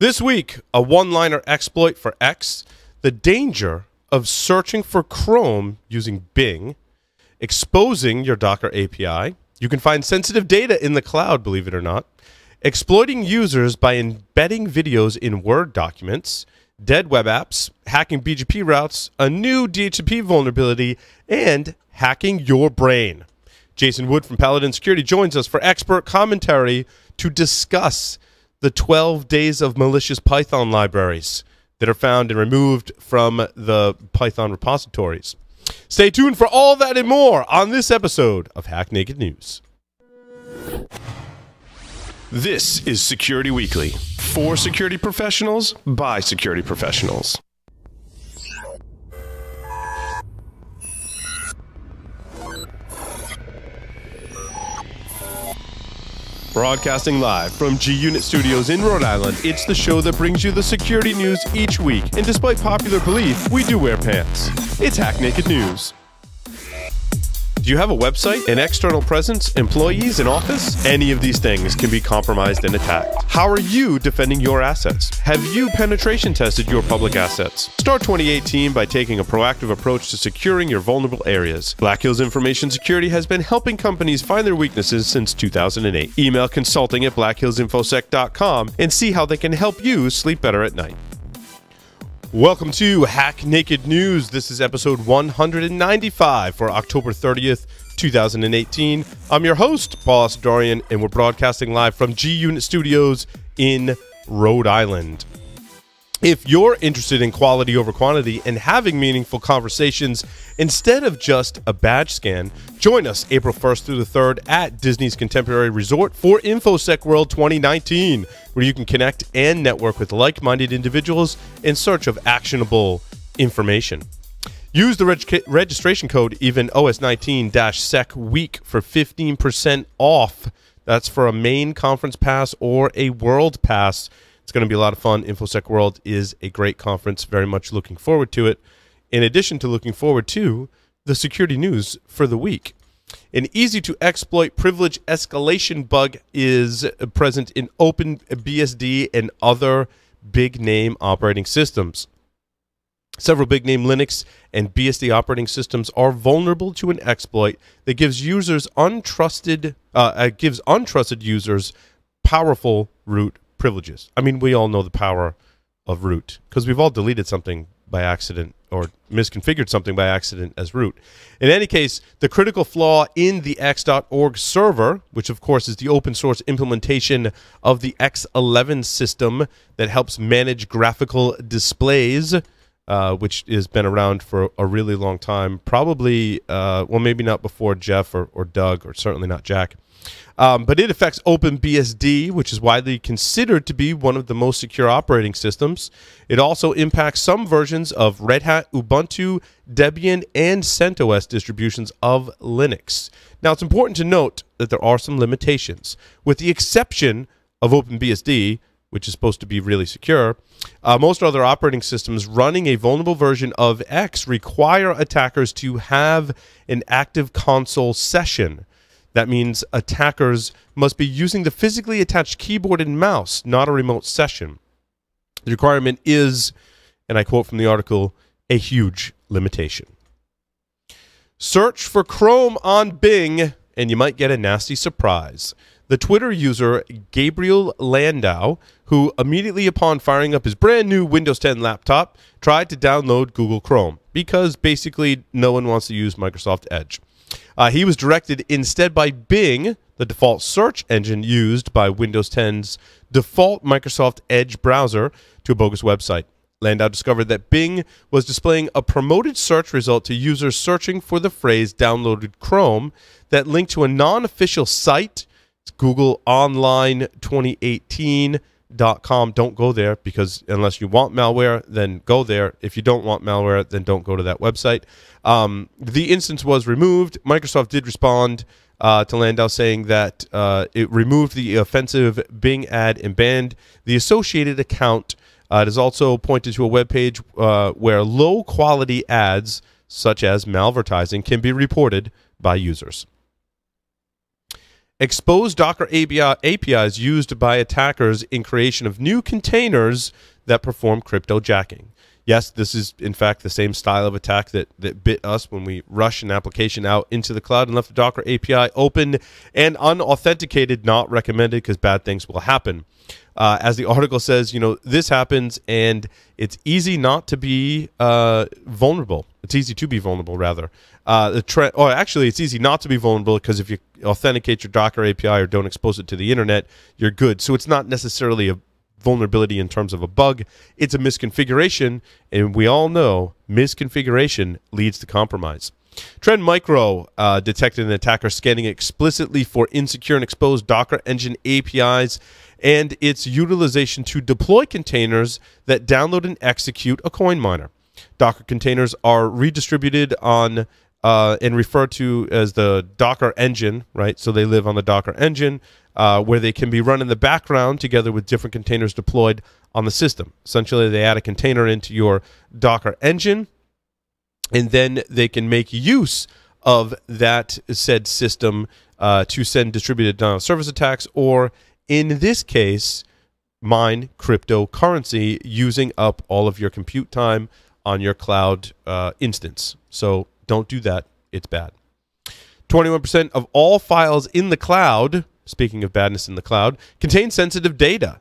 This week, a one-liner exploit for X, the danger of searching for Chrome using Bing, exposing your Docker API. You can find sensitive data in the cloud, believe it or not. Exploiting users by embedding videos in Word documents, dead web apps, hacking BGP routes, a new DHCP vulnerability, and hacking your brain. Jason Wood from Paladin Security joins us for expert commentary to discuss the 12 days of malicious Python libraries that are found and removed from the Python repositories. Stay tuned for all that and more on this episode of Hack Naked News. This is Security Weekly, for security professionals, by security professionals. Broadcasting live from G-Unit Studios in Rhode Island, it's the show that brings you the security news each week. And despite popular belief, we do wear pants. It's Hack Naked News. Do you have a website, an external presence, employees, an office? Any of these things can be compromised and attacked. How are you defending your assets? Have you penetration tested your public assets? Start 2018 by taking a proactive approach to securing your vulnerable areas. Black Hills Information Security has been helping companies find their weaknesses since 2008. Email consulting at blackhillsinfosec.com and see how they can help you sleep better at night. Welcome to Hack Naked News. This is episode 195 for October 30th, 2018. I'm your host, Paul Asadorian, and we're broadcasting live from G-Unit Studios in Rhode Island. If you're interested in quality over quantity and having meaningful conversations instead of just a badge scan, join us April 1st through the 3rd at Disney's Contemporary Resort for InfoSec World 2019, where you can connect and network with like-minded individuals in search of actionable information. Use the registration code EvenOS19-SEC-WEEK for 15% off. That's for a main conference pass or a world pass. It's going to be a lot of fun. InfoSec World is a great conference. Very much looking forward to it. In addition to looking forward to the security news for the week. An easy-to-exploit privilege escalation bug is present in OpenBSD and other big-name operating systems. Several big-name Linux and BSD operating systems are vulnerable to an exploit that gives untrusted users powerful root privileges. I mean, we all know the power of root because we've all deleted something by accident or misconfigured something by accident as root. In any case, the critical flaw in the x.org server, which of course is the open source implementation of the X11 system that helps manage graphical displays, which has been around for a really long time, probably, well, maybe not before Jeff or Doug, or certainly not Jack. But it affects OpenBSD, which is widely considered to be one of the most secure operating systems. It also impacts some versions of Red Hat, Ubuntu, Debian, and CentOS distributions of Linux. Now, it's important to note that there are some limitations. With the exception of OpenBSD, which is supposed to be really secure, most other operating systems running a vulnerable version of X require attackers to have an active console session. That means attackers must be using the physically attached keyboard and mouse, not a remote session. The requirement is, and I quote from the article, a huge limitation. Search for Chrome on Bing, and you might get a nasty surprise. The Twitter user Gabriel Landau, who immediately upon firing up his brand new Windows 10 laptop, tried to download Google Chrome, because basically no one wants to use Microsoft Edge. He was directed instead by Bing, the default search engine used by Windows 10's default Microsoft Edge browser, to a bogus website. Landau discovered that Bing was displaying a promoted search result to users searching for the phrase downloaded Chrome that linked to a non-official site. It's GoogleOnline2018.com. Don't go there, because unless you want malware, then go there. If you don't want malware, then don't go to that website. The instance was removed. Microsoft did respond to Landau saying that it removed the offensive Bing ad and banned the associated account. It is also pointed to a web page where low-quality ads, such as malvertising, can be reported by users. expose Docker APIs used by attackers in creation of new containers that perform cryptojacking. Yes, this is, in fact, the same style of attack that bit us when we rushed an application out into the cloud and left the Docker API open and unauthenticated, not recommended because bad things will happen. As the article says, this happens and it's easy not to be vulnerable. It's easy to be vulnerable, rather. Actually, it's easy not to be vulnerable because if you authenticate your Docker API or don't expose it to the internet, you're good. So it's not necessarily a vulnerability in terms of a bug. It's a misconfiguration, and we all know misconfiguration leads to compromise. Trend Micro detected an attacker scanning explicitly for insecure and exposed Docker Engine APIs and its utilization to deploy containers that download and execute a coin miner. Docker containers are redistributed on and referred to as the Docker Engine, right? So they live on the Docker Engine, where they can be run in the background together with different containers deployed on the system. Essentially, they add a container into your Docker Engine, and then they can make use of that said system to send distributed denial of service attacks, or in this case, mine cryptocurrency using up all of your compute time on your cloud instance. So don't do that. It's bad. 21% of all files in the cloud, speaking of badness in the cloud, contain sensitive data.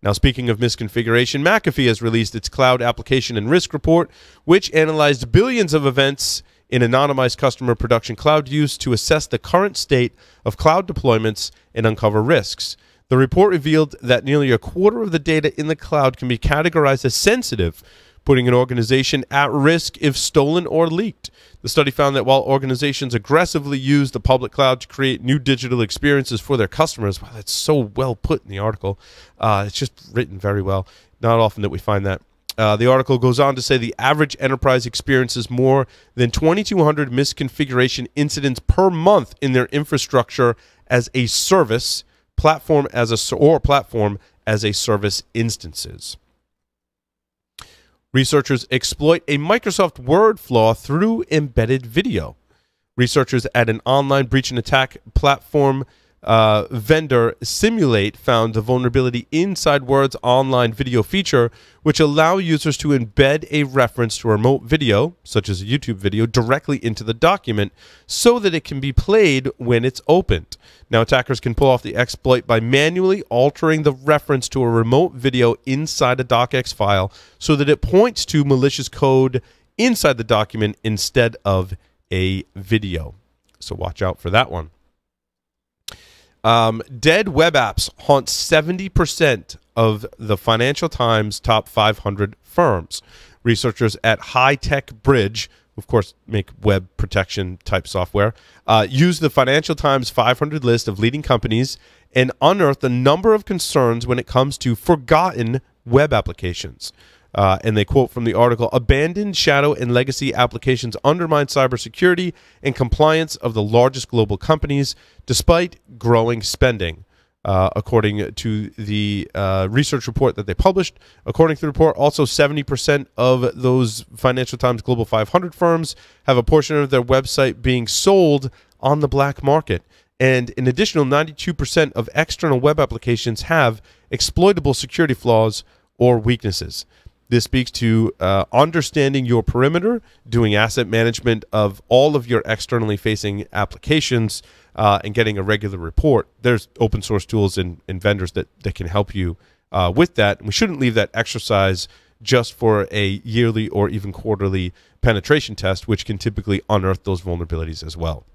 Now, speaking of misconfiguration, McAfee has released its Cloud Application and Risk Report, which analyzed billions of events in anonymized customer production cloud use to assess the current state of cloud deployments and uncover risks. The report revealed that nearly a quarter of the data in the cloud can be categorized as sensitive, putting an organization at risk if stolen or leaked. The study found that while organizations aggressively use the public cloud to create new digital experiences for their customers, wow, that's so well put in the article. It's just written very well. Not often that we find that. The article goes on to say the average enterprise experiences more than 2,200 misconfiguration incidents per month in their infrastructure as a service, platform as a service instances. Researchers exploit a Microsoft Word flaw through embedded video. Researchers at an online breach and attack platform vendor Simulate found the vulnerability inside Word's online video feature, which allow users to embed a reference to a remote video, such as a YouTube video, directly into the document so that it can be played when it's opened. Now, attackers can pull off the exploit by manually altering the reference to a remote video inside a docx file so that it points to malicious code inside the document instead of a video. So watch out for that one. Dead web apps haunt 70% of the Financial Times top 500 firms. Researchers at High Tech Bridge, of course, make web protection type software, use the Financial Times 500 list of leading companies and unearthed a number of concerns when it comes to forgotten web applications. And they quote from the article, abandoned shadow and legacy applications undermine cybersecurity and compliance of the largest global companies despite growing spending. According to the research report that they published. According to the report, also 70% of those Financial Times Global 500 firms have a portion of their website being sold on the black market. And an additional 92% of external web applications have exploitable security flaws or weaknesses. This speaks to understanding your perimeter, doing asset management of all of your externally facing applications, and getting a regular report. There's open source tools and vendors that can help you with that. And we shouldn't leave that exercise just for a yearly or even quarterly penetration test, which can typically unearth those vulnerabilities as well.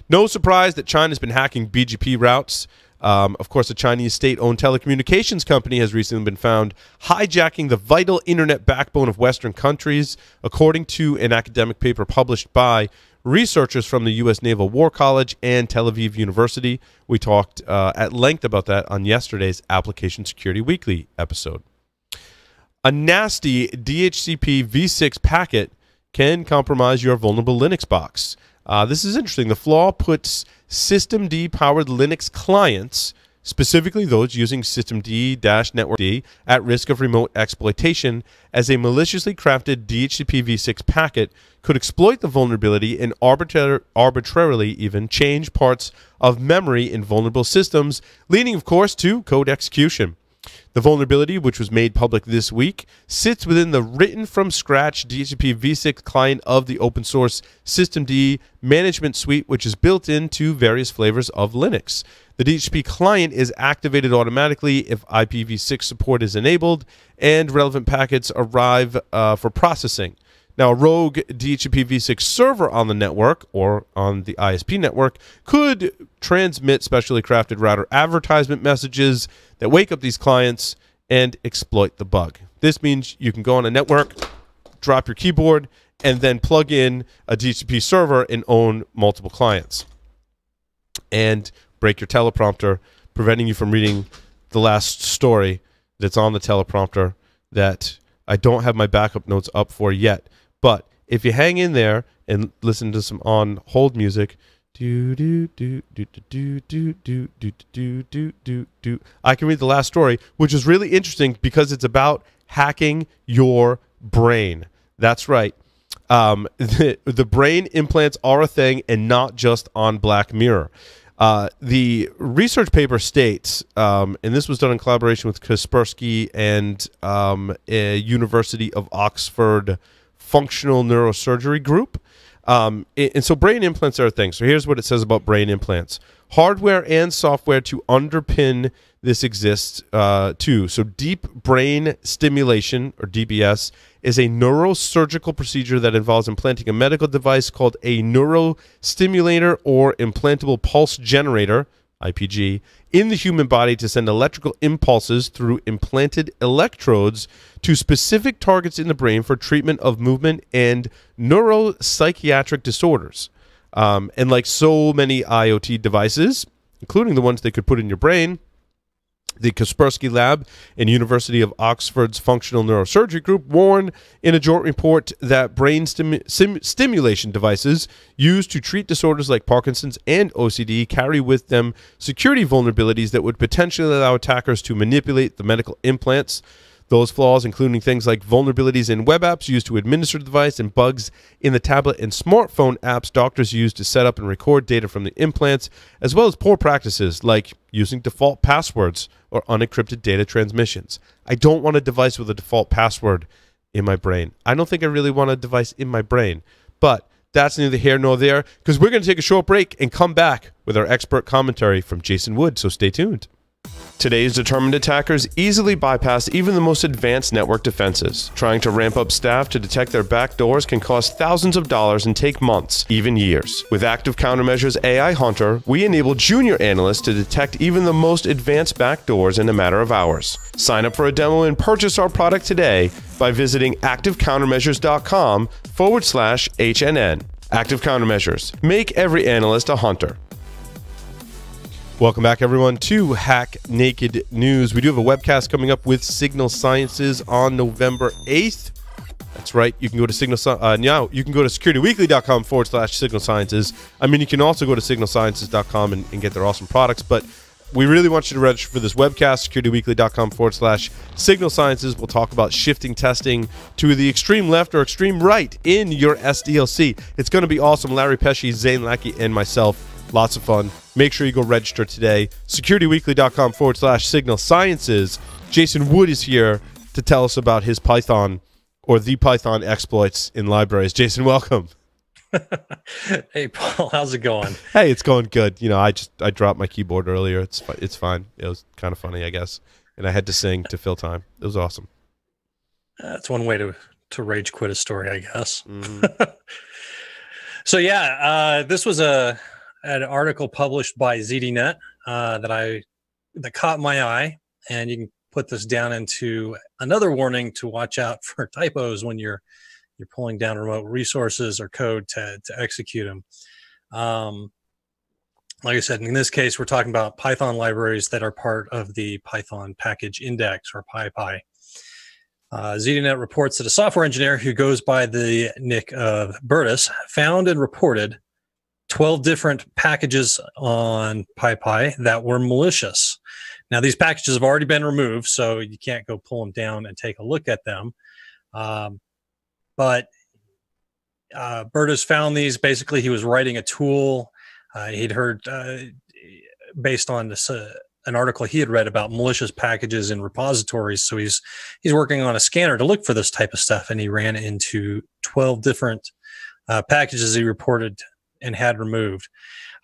No surprise that China's been hacking BGP routes. Of course, a Chinese state-owned telecommunications company has recently been found hijacking the vital internet backbone of Western countries, according to an academic paper published by researchers from the U.S. Naval War College and Tel Aviv University. We talked at length about that on yesterday's Application Security Weekly episode. A nasty DHCP v6 packet can compromise your vulnerable Linux box. This is interesting. The flaw puts systemd-powered Linux clients specifically those using systemd-network D at risk of remote exploitation, as a maliciously crafted DHCP v6 packet could exploit the vulnerability and arbitrarily even change parts of memory in vulnerable systems, leading, of course, to code execution. The vulnerability, which was made public this week, sits within the written-from-scratch DHCP v6 client of the open-source systemd management suite, which is built into various flavors of Linux. The DHCP client is activated automatically if IPv6 support is enabled, and relevant packets arrive for processing. Now, a rogue DHCP v6 server on the network, or on the ISP network, could transmit specially crafted router advertisement messages that wake up these clients and exploit the bug. This means you can go on a network, drop your keyboard, and then plug in a DHCP server and own multiple clients. And break your teleprompter, preventing you from reading the last story that's on the teleprompter that I don't have my backup notes up for yet. But if you hang in there and listen to some on hold music, I can read the last story, which is really interesting because it's about hacking your brain. That's right. The brain implants are a thing, and not just on Black Mirror. The research paper states, and this was done in collaboration with Kaspersky and a University of Oxford Functional Neurosurgery Group. And so brain implants are a thing. So here's what it says about brain implants. Hardware and software to underpin this exists too. So deep brain stimulation, or DBS, is a neurosurgical procedure that involves implanting a medical device called a neurostimulator or implantable pulse generator, IPG, in the human body to send electrical impulses through implanted electrodes to specific targets in the brain for treatment of movement and neuropsychiatric disorders. And like so many IoT devices, including the ones they could put in your brain, the Kaspersky Lab and University of Oxford's Functional Neurosurgery Group warn in a joint report that brain stimulation devices used to treat disorders like Parkinson's and OCD carry with them security vulnerabilities that would potentially allow attackers to manipulate the medical implants. Those flaws, including things like vulnerabilities in web apps used to administer the device and bugs in the tablet and smartphone apps doctors use to set up and record data from the implants, as well as poor practices like using default passwords or unencrypted data transmissions. I don't want a device with a default password in my brain. I don't think I really want a device in my brain. But that's neither here nor there, because we're going to take a short break and come back with our expert commentary from Jason Wood, so stay tuned. Today's determined attackers easily bypass even the most advanced network defenses. Trying to ramp up staff to detect their backdoors can cost thousands of dollars and take months, even years. With Active Countermeasures AI Hunter, we enable junior analysts to detect even the most advanced backdoors in a matter of hours. Sign up for a demo and purchase our product today by visiting activecountermeasures.com/HNN. Active Countermeasures. Make every analyst a hunter. Welcome back, everyone, to Hack Naked News. We do have a webcast coming up with Signal Sciences on November 8th. That's right. You can go to now you can go to securityweekly.com/Signal Sciences. I mean, you can also go to signalsciences.com and get their awesome products, but we really want you to register for this webcast, securityweekly.com/Signal Sciences. We'll talk about shifting testing to the extreme left or extreme right in your SDLC. It's going to be awesome. Larry Pesci, Zane Lackey, and myself. Lots of fun. Make sure you go register today. securityweekly.com/Signal Sciences. Jason Wood is here to tell us about his Python or the Python exploits in libraries. Jason, welcome. Hey, Paul, how's it going? Hey, it's going good. You know, I dropped my keyboard earlier. It's fine. It was kind of funny, I guess. And I had to sing to fill time. It was awesome. That's one way to rage quit a story, I guess. Mm-hmm. So yeah, this was an article published by ZDNet that caught my eye, and you can put this down into another warning to watch out for typos when you're pulling down remote resources or code to execute them. Like I said, in this case, we're talking about Python libraries that are part of the Python package index, or PyPI. ZDNet reports that a software engineer who goes by the nick of Bertus found and reported 12 different packages on PyPI that were malicious. Now, these packages have already been removed, so you can't go pull them down and take a look at them. But Bertus found these. Basically, he was writing a tool. He'd heard, based on this, an article he had read about malicious packages in repositories. So he's working on a scanner to look for this type of stuff, and he ran into 12 different packages he reported and had removed.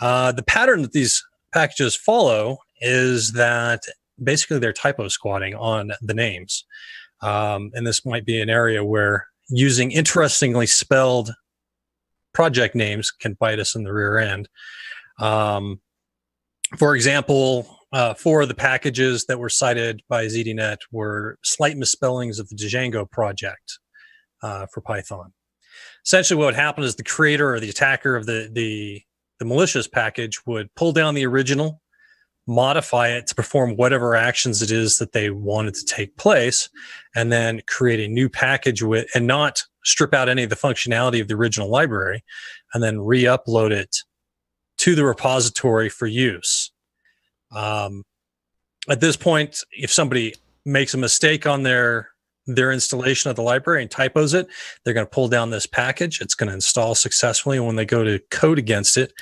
The pattern that these packages follow is that basically they're typo squatting on the names. And this might be an area where using interestingly spelled project names can bite us in the rear end. For example, 4 of the packages that were cited by ZDNet were slight misspellings of the Django project for Python. Essentially, what would happen is the creator or the attacker of the malicious package would pull down the original, modify it to perform whatever actions it is that they wanted to take place, and then create a new package with, and not strip out any of the functionality of the original library, and then re-upload it to the repository for use. At this point, if somebody makes a mistake on their installation of the library and typos it, they're going to pull down this package. It's going to install successfully. And when they go to code against it,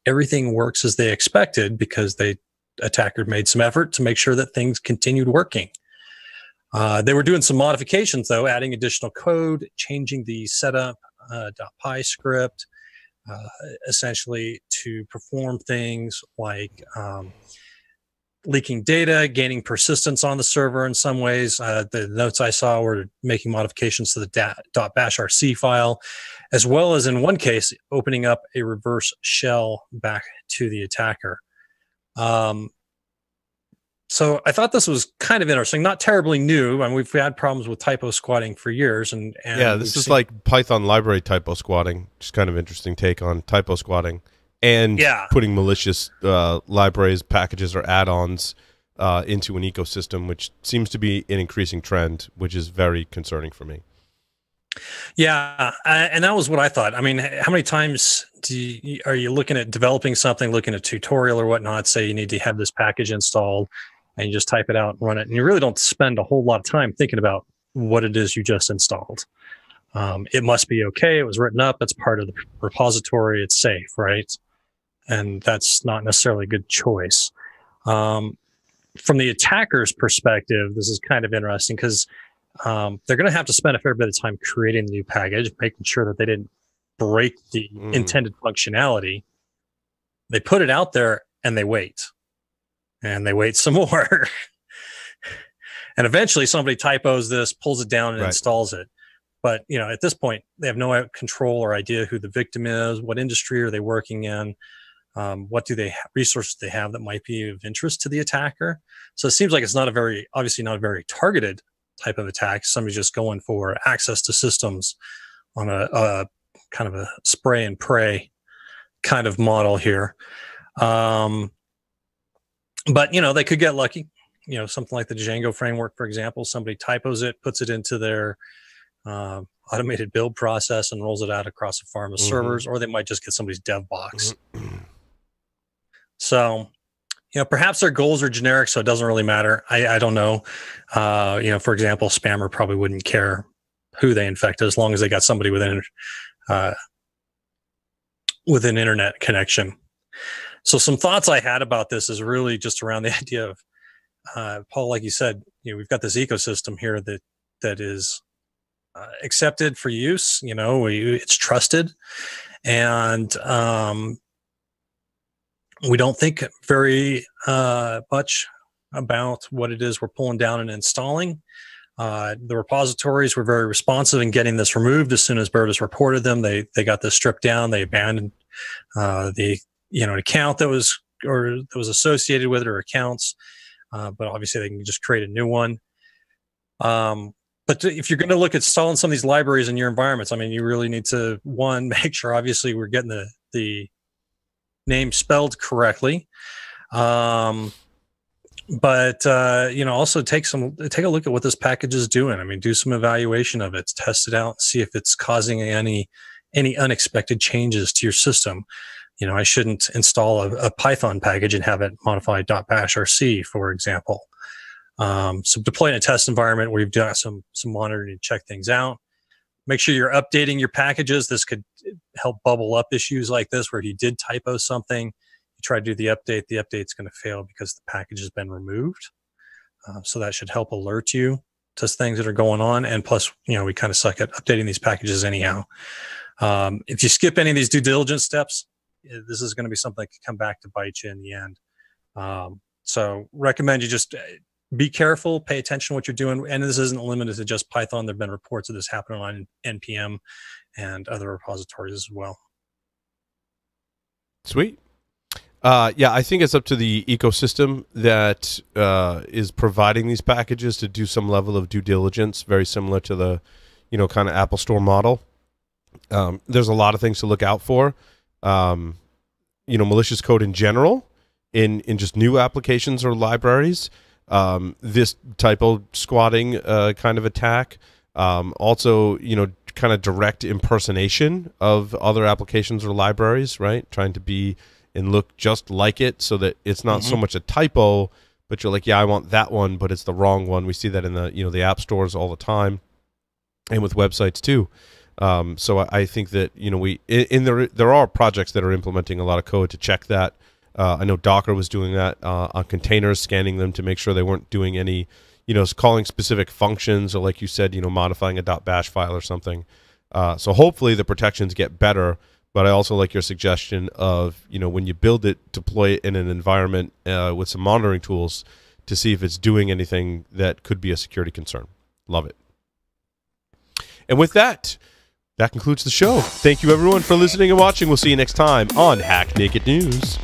everything works as they expected because the attacker made some effort to make sure that things continued working. They were doing some modifications, though, adding additional code, changing the setup.py script, essentially to perform things like leaking data, gaining persistence on the server in some ways. The notes I saw were making modifications to the .bashrc file, as well as in one case, opening up a reverse shell back to the attacker. So I thought this was kind of interesting, not terribly new. I mean, we've had problems with typo squatting for years. And yeah, this is like Python library typo squatting, just kind of interesting take on typo squatting. And putting malicious libraries, packages, or add-ons into an ecosystem, which seems to be an increasing trend, which is very concerning for me. Yeah, and that was what I thought. I mean, how many times are you looking at developing something, looking at a tutorial or whatnot, say you need to have this package installed, and you just type it out and run it, and you really don't spend a whole lot of time thinking about what it is you just installed. It must be okay. It was written up. It's part of the repository. It's safe, right? And that's not necessarily a good choice. From the attacker's perspective, this is kind of interesting because they're going to have to spend a fair bit of time creating the new package, making sure that they didn't break the intended functionality. They put it out there and they wait. And they wait some more. And eventually somebody typos this, pulls it down, and installs it. But, you know, at this point, they have no control or idea who the victim is, what industry are they working in, what do they resources they have that might be of interest to the attacker. So it seems like it's not a very, obviously not a very targeted type of attack. Somebody's just going for access to systems on a kind of a spray and pray kind of model here. But, you know, they could get lucky. You know, something like the Django framework, for example, somebody typos it, puts it into their automated build process and rolls it out across a farm of servers, or they might just get somebody's dev box. So, you know, perhaps their goals are generic, so it doesn't really matter. I don't know. You know, for example, spammer probably wouldn't care who they infected as long as they got somebody with an internet connection. So some thoughts I had about this is really just around the idea of, Paul, like you said, you know, we've got this ecosystem here that is accepted for use. You know, it's trusted, and we don't think very much about what it is we're pulling down and installing. The repositories were very responsive in getting this removed as soon as Bertus reported them. They got this stripped down. They abandoned the account that was associated with it, or accounts. But obviously they can just create a new one. But if you're going to look at installing some of these libraries in your environments, I mean, you really need to, one, make sure obviously we're getting the name spelled correctly. But you know, also take a look at what this package is doing. I mean, do some evaluation of it, test it out, see if it's causing any unexpected changes to your system. I shouldn't install a Python package and have it modify .bash or C, for example. So deploy in a test environment where you've done some monitoring to check things out. Make sure you're updating your packages. This could help bubble up issues like this, where if you did typo something, you try to do the update's going to fail because the package has been removed. So that should help alert you to things that are going on. And plus, we kind of suck at updating these packages anyhow. If you skip any of these due diligence steps, this is going to be something that could come back to bite you in the end. So recommend you just be careful, pay attention to what you're doing. And this isn't limited to just Python. There've been reports of this happening on NPM and other repositories as well. Sweet. Yeah, I think it's up to the ecosystem that is providing these packages to do some level of due diligence, very similar to the, kind of Apple Store model. There's a lot of things to look out for. Malicious code in general, in just new applications or libraries. This typo squatting kind of attack. Also, kind of direct impersonation of other applications or libraries, right? Trying to be and look just like it, so that it's not so much a typo, but you're like, yeah, I want that one, but it's the wrong one. We see that in the the app stores all the time, and with websites too. So I think that there are projects that are implementing a lot of code to check that. I know Docker was doing that on containers, scanning them to make sure they weren't doing any, calling specific functions, or like you said, modifying a .bash file or something. So hopefully the protections get better. But I also like your suggestion of, when you build it, deploy it in an environment with some monitoring tools to see if it's doing anything that could be a security concern. Love it. And with that, that concludes the show. Thank you, everyone, for listening and watching. We'll see you next time on Hack Naked News.